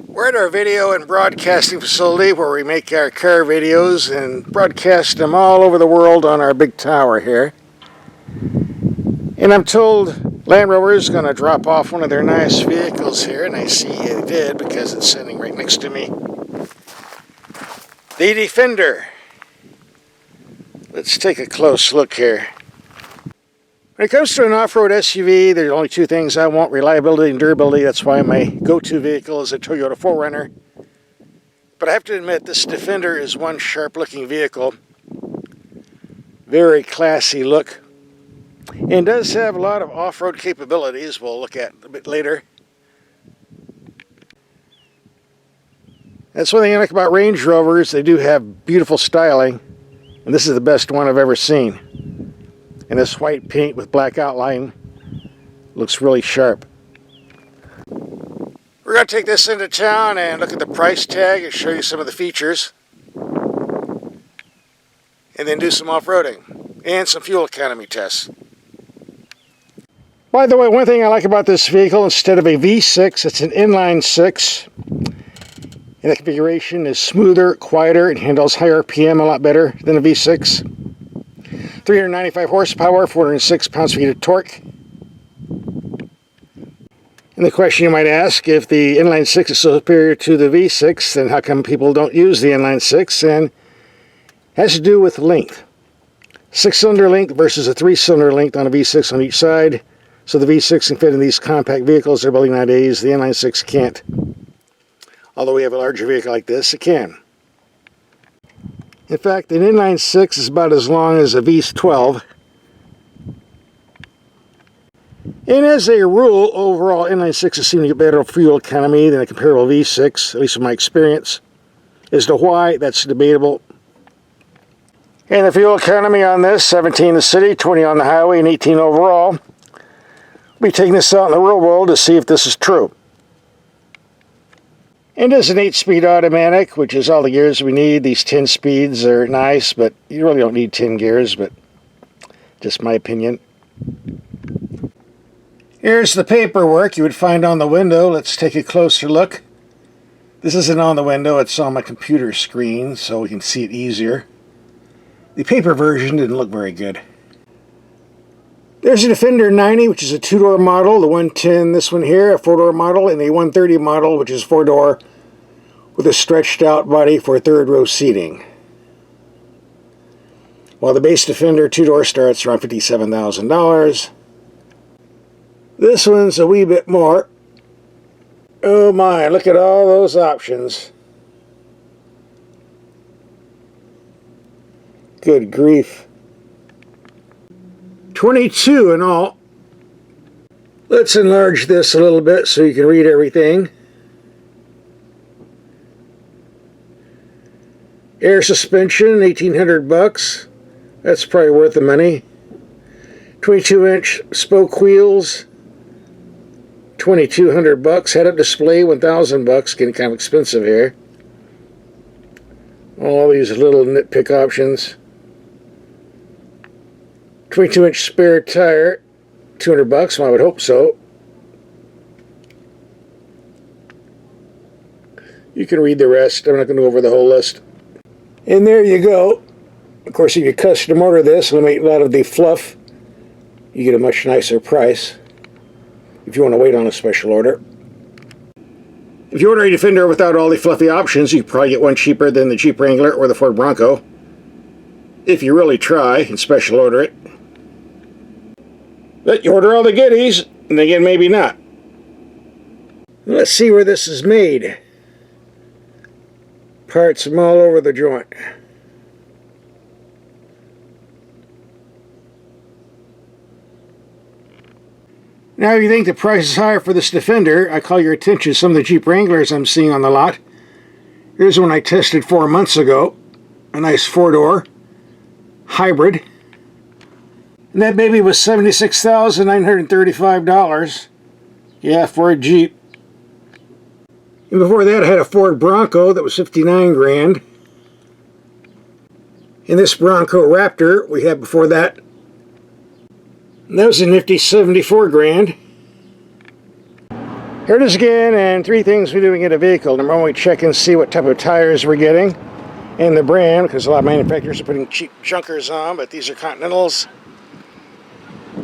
We're at our video and broadcasting facility where we make our car videos and broadcast them all over the world on our big tower here. And I'm told Land Rover is going to drop off one of their nice vehicles here, and I see it did because it's sitting right next to me. The Defender. Let's take a close look here. When it comes to an off-road SUV, there's only two things I want: reliability and durability. That's why my go-to vehicle is a Toyota 4Runner. But I have to admit, this Defender is one sharp-looking vehicle. Very classy look. And does have a lot of off-road capabilities we'll look at a bit later. That's one thing I like about Range Rovers. They do have beautiful styling. And this is the best one I've ever seen. And this white paint with black outline looks really sharp. We're going to take this into town and look at the price tag and show you some of the features. And then do some off-roading and some fuel economy tests. By the way, one thing I like about this vehicle, instead of a V6, it's an inline 6. And the configuration is smoother, quieter, and handles high RPM a lot better than a V6. 395 horsepower, 406 pounds-feet of torque. And the question you might ask, if the inline 6 is superior to the V6, then how come people don't use the inline 6? And it has to do with length. 6-cylinder length versus a 3-cylinder length on a V6 on each side. So the V6 can fit in these compact vehicles they're building nowadays. The inline 6 can't. Although we have a larger vehicle like this, it can. In fact, an inline 6 is about as long as a V12. And as a rule, overall, inline 6s seem to get better fuel economy than a comparable V6, at least in my experience. As to why, that's debatable. And the fuel economy on this, 17 in the city, 20 on the highway, and 18 overall. We'll be taking this out in the real world to see if this is true. And it's an 8-speed automatic, which is all the gears we need. These 10 speeds are nice, but you really don't need 10 gears, but just my opinion. Here's the paperwork you would find on the window. Let's take a closer look. This isn't on the window, it's on my computer screen, so we can see it easier. The paper version didn't look very good. There's a Defender 90, which is a 2-door model, the 110, this one here, a 4-door model, and the 130 model, which is 4-door, with a stretched out body for third-row seating. While the base Defender 2-door starts around $57,000. This one's a wee bit more. Oh my, look at all those options. Good grief. 22 in all. Let's enlarge this a little bit so you can read everything. Air suspension, $1,800. That's probably worth the money. 22-inch spoke wheels, $2,200. Head-up display, $1,000. Getting kind of expensive here. All these little nitpick options. 22-inch spare tire, $200. Well, I would hope so. You can read the rest. I'm not going to go over the whole list. And there you go. Of course, if you custom order this, eliminate a lot of the fluff, you get a much nicer price if you want to wait on a special order. If you order a Defender without all the fluffy options, you can probably get one cheaper than the Jeep Wrangler or the Ford Bronco. If you really try and special order it. But you order all the goodies, and again, maybe not. Let's see where this is made. Parts from all over the joint. Now, if you think the price is higher for this Defender, I call your attention to some of the Jeep Wranglers I'm seeing on the lot. Here's one I tested 4 months ago. A nice 4-door hybrid. And that baby was $76,935. Yeah, for a Jeep. And before that, I had a Ford Bronco that was $59,000. And this Bronco Raptor we had before that. And that was a nifty $74,000. Here it is again, and 3 things we do when we get a vehicle. Number 1, we check and see what type of tires we're getting and the brand, because a lot of manufacturers are putting cheap junkers on, but these are Continentals.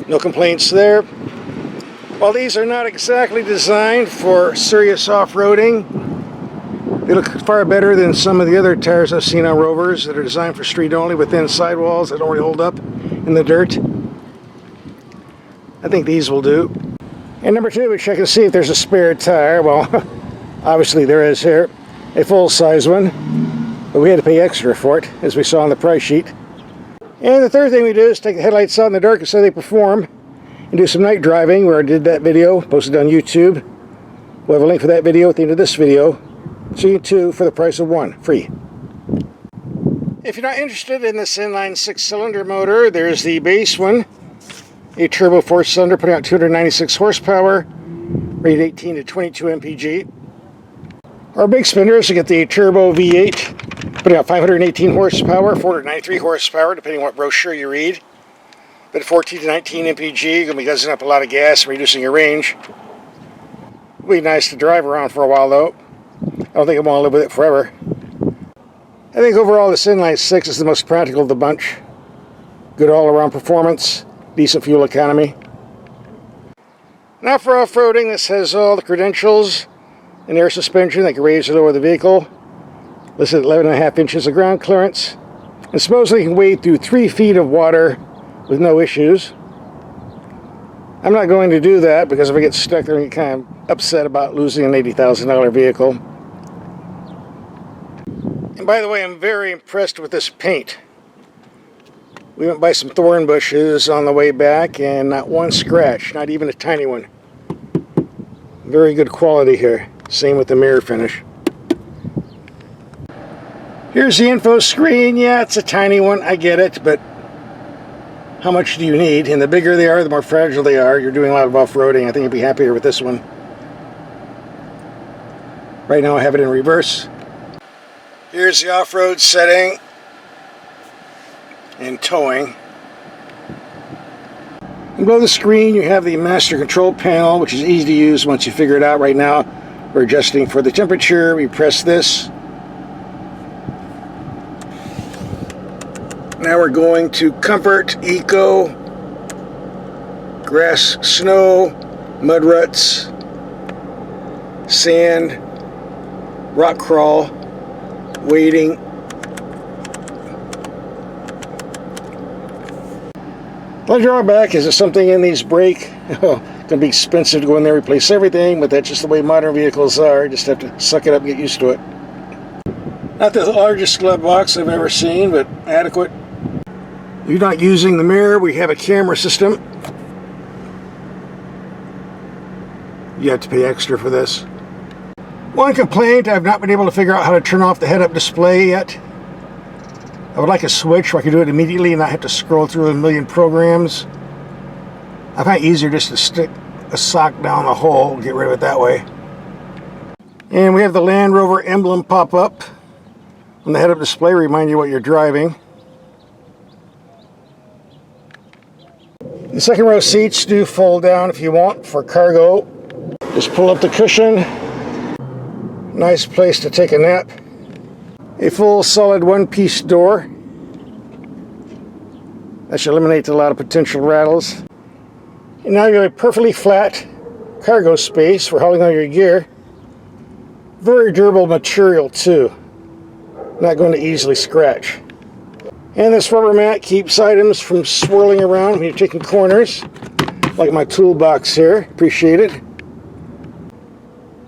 No complaints there. While these are not exactly designed for serious off-roading, they look far better than some of the other tires I've seen on Rovers that are designed for street only with thin sidewalls that don't really hold up in the dirt. I think these will do. And number 2, we check and see if there's a spare tire. Well, obviously there is here, a full-size one, but we had to pay extra for it, as we saw on the price sheet. And the 3rd thing we do is take the headlights out in the dark and see how they perform, and do some night driving, where I did that video, posted on YouTube. We'll have a link for that video at the end of this video. So you get 2 for the price of 1, free. If you're not interested in this inline 6-cylinder motor, there's the base one. A turbo 4-cylinder putting out 296 horsepower, rated 18 to 22 mpg. Our big spenders to get the turbo V8, putting out 518 horsepower, 493 horsepower, depending on what brochure you read. But 14 to 19 mpg, going to be guzzling up a lot of gas and reducing your range. It'll be nice to drive around for a while though. I don't think I want to live with it forever. I think overall this inline 6 is the most practical of the bunch. Good all-around performance. Decent fuel economy. Now for off-roading, this has all the credentials. An air suspension that can raise or lower the vehicle. Listed at 11.5 inches of ground clearance. And supposedly can wade through 3 feet of water with no issues. I'm not going to do that because if I get stuck there, I get kind of upset about losing an $80,000 vehicle. And by the way, I'm very impressed with this paint. We went by some thorn bushes on the way back and not one scratch, not even a tiny one. Very good quality here. Same with the mirror finish. Here's the info screen. Yeah, it's a tiny one, I get it, but how much do you need? And the bigger they are, the more fragile they are. You're doing a lot of off-roading. I think you'd be happier with this one. Right now I have it in reverse. Here's the off-road setting. And towing. And below the screen you have the master control panel, which is easy to use once you figure it out. Right now we're adjusting for the temperature. We press this. Now we're going to comfort, eco, grass, snow, mud ruts, sand, rock crawl, wading. The drawback is that something in these break. Oh, it's going to be expensive to go in there and replace everything, but that's just the way modern vehicles are. You just have to suck it up and get used to it. Not the largest glove box I've ever seen, but adequate. If you're not using the mirror, we have a camera system. You have to pay extra for this. One complaint, I've not been able to figure out how to turn off the head-up display yet. I would like a switch where I could do it immediately and not have to scroll through a million programs. I find it easier just to stick a sock down the hole and get rid of it that way. And we have the Land Rover emblem pop up on the head-up display, remind you what you're driving. The second row seats do fold down if you want for cargo. Just pull up the cushion. Nice place to take a nap. A full solid one-piece door. That should eliminate a lot of potential rattles. And now you have a perfectly flat cargo space for hauling all your gear. Very durable material too. Not going to easily scratch. And this rubber mat keeps items from swirling around when you're taking corners. Like my toolbox here. Appreciate it.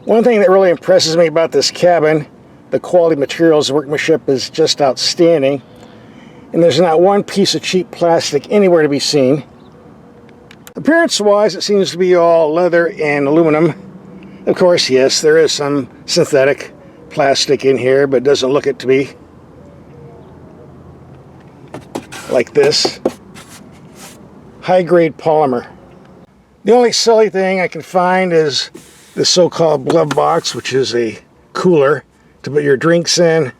One thing that really impresses me about this cabin, the quality materials, the workmanship is just outstanding. And there's not one piece of cheap plastic anywhere to be seen. Appearance-wise, it seems to be all leather and aluminum. Of course, yes, there is some synthetic plastic in here, but it doesn't look it to be. Like this. High-grade polymer. The only silly thing I can find is the so-called glove box, which is a cooler to put your drinks in.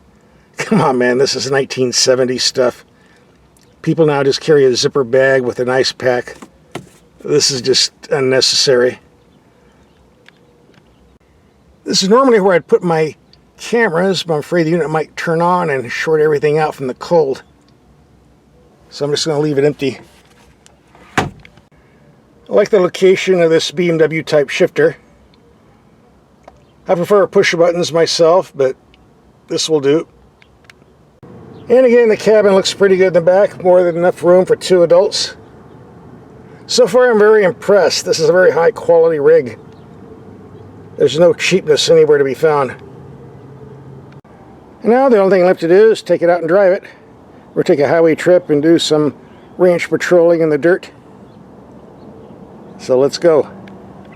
Come on, man, this is 1970s stuff. People now just carry a zipper bag with an ice pack. This is just unnecessary. This is normally where I'd put my cameras, but I'm afraid the unit might turn on and short everything out from the cold. So I'm just going to leave it empty. I like the location of this BMW type shifter. I prefer push buttons myself, but this will do. And again, the cabin looks pretty good in the back, more than enough room for 2 adults. So far I'm very impressed. This is a very high quality rig. There's no cheapness anywhere to be found. And now the only thing left to do is take it out and drive it. Or take a highway trip and do some ranch patrolling in the dirt. So let's go.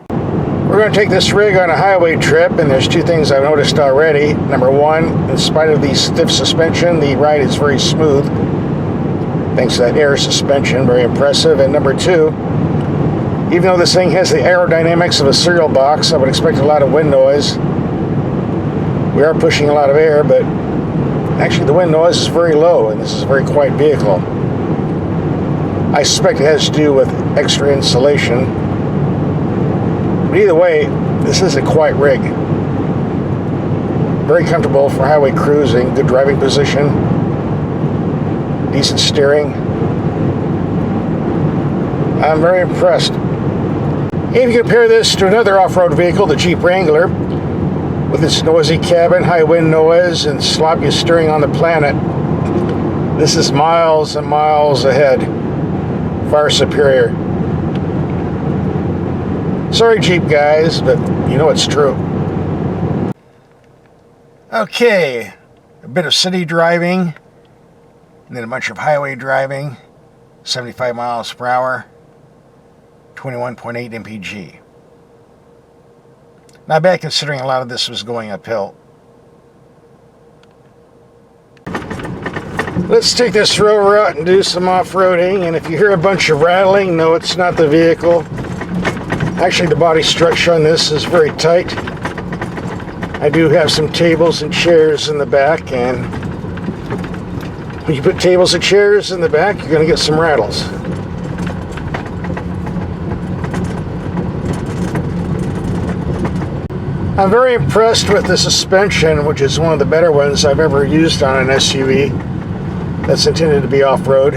We're going to take this rig on a highway trip, and there's 2 things I've noticed already. Number 1, in spite of the stiff suspension, the ride is very smooth. Thanks to that air suspension, very impressive. And number 2, even though this thing has the aerodynamics of a cereal box, I would expect a lot of wind noise. We are pushing a lot of air, but actually the wind noise is very low, and this is a very quiet vehicle. I suspect it has to do with extra insulation. But either way, this is a quiet rig. Very comfortable for highway cruising, good driving position, decent steering. I'm very impressed. If you compare this to another off-road vehicle, the Jeep Wrangler, with its noisy cabin, high wind noise, and sloppiest steering on the planet, this is miles and miles ahead. Far superior. Sorry, Jeep guys, but you know it's true. Okay, a bit of city driving, and then a bunch of highway driving, 75 miles per hour, 21.8 mpg. Not bad considering a lot of this was going uphill. Let's take this Rover out and do some off-roading, and if you hear a bunch of rattling, no, it's not the vehicle. Actually, the body structure on this is very tight. I do have some tables and chairs in the back, and when you put tables and chairs in the back, you're going to get some rattles. I'm very impressed with the suspension, which is one of the better ones I've ever used on an SUV that's intended to be off-road.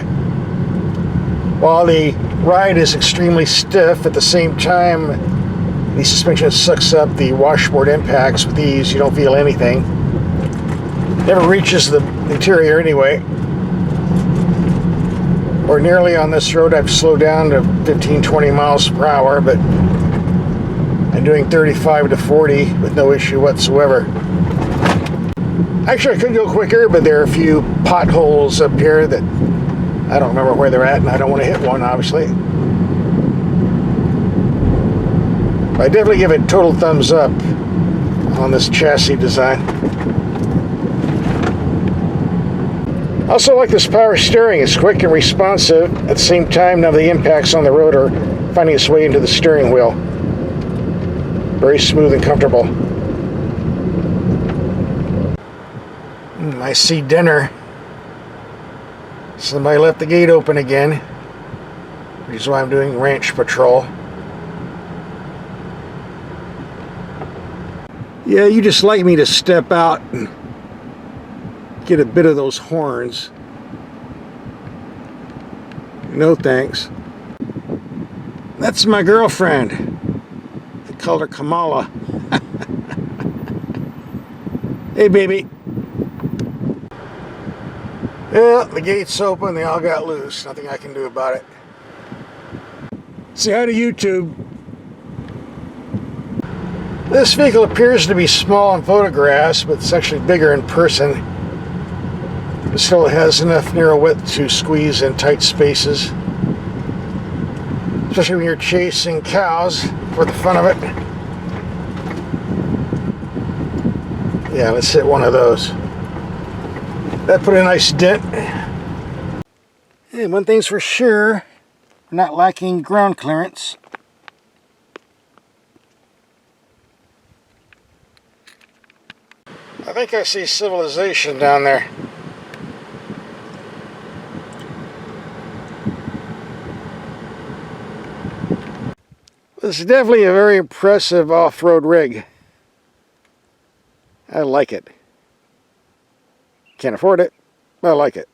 While the ride is extremely stiff, at the same time the suspension sucks up the washboard impacts with ease. You don't feel anything. Never reaches the interior anyway. Ordinarily on this road I've slowed down to 15-20 miles per hour, but I'm doing 35 to 40 with no issue whatsoever. Actually, I could go quicker, but there are a few potholes up here that I don't remember where they're at, and I don't want to hit one, obviously. I definitely give it total thumbs up on this chassis design. I also like this power steering. It's quick and responsive. At the same time, none of the impacts on the road are finding its way into the steering wheel. Very smooth and comfortable. I see dinner. Somebody left the gate open again, which is why I'm doing ranch patrol. Yeah, you just like me to step out and get a bit of those horns. No thanks. That's my girlfriend. I called her Kamala. Hey, baby. Well, the gate's open. They all got loose. Nothing I can do about it. Say hi to YouTube. This vehicle appears to be small in photographs, but it's actually bigger in person. But still, it has enough narrow width to squeeze in tight spaces. Especially when you're chasing cows for the fun of it. Yeah, let's hit one of those. That put a nice dent. And one thing's for sure, we're not lacking ground clearance. I think I see civilization down there. This is definitely a very impressive off-road rig. I like it. Can't afford it, but I like it.